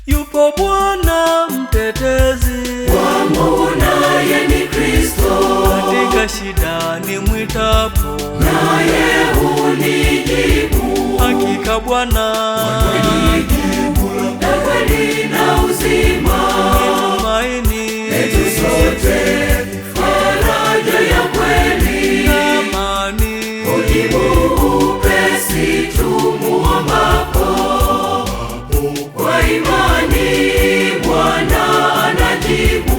Yupo Bwana mtetezi wangu, naye ni Kristo. Katika shida nimwitapo, naye hunijibu. Hakika Bwana ni jibu la kweli na uzima. Tumaini letu sote, faraja ya kweli na amani. Ujibu upesi tumuombapo, kwa imani Bwana anajibu.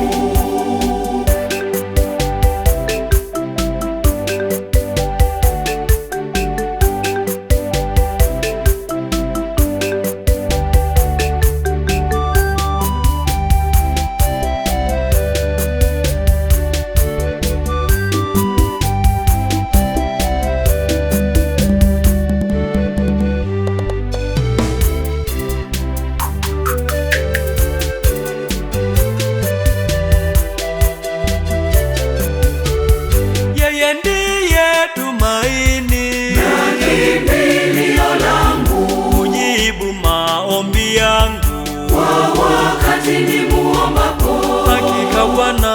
Yeye ndiye tumaini na kimbilio langu, kujibu maombi yangu kwa wakati nimuombapo. Hakika Bwana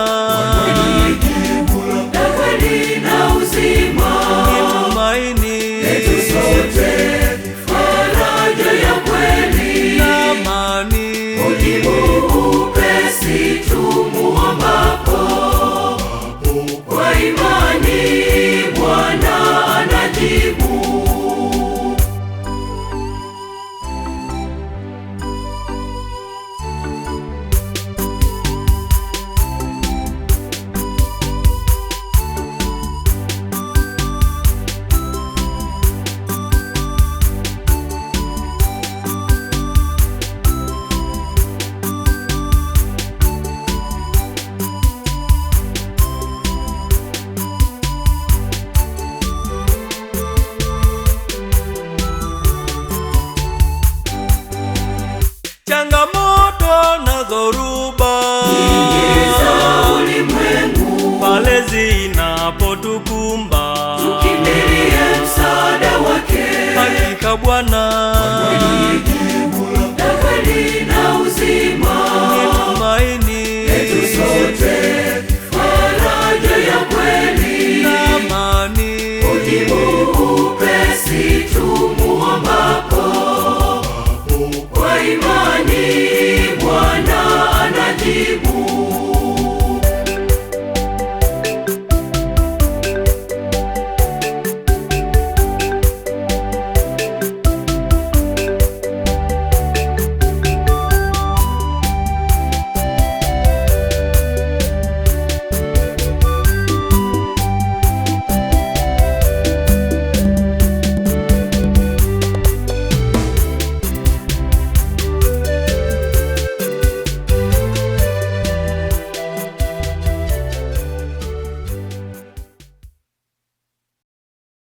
ni jibu la kweli na uzima. tumaini letu sote, faraja ya kweli na amani. Ujibu upesi tumuombapo, kwa imani Bwana anajibu. Changamoto na dhoruba nyingi za ulimwengu, pale zinapotukumba, tukimbilie msaada wake. Hakika Bwana ni jibu la kweli na uzima. tumaini letu sote, faraja ya kweli na amani. Ujibu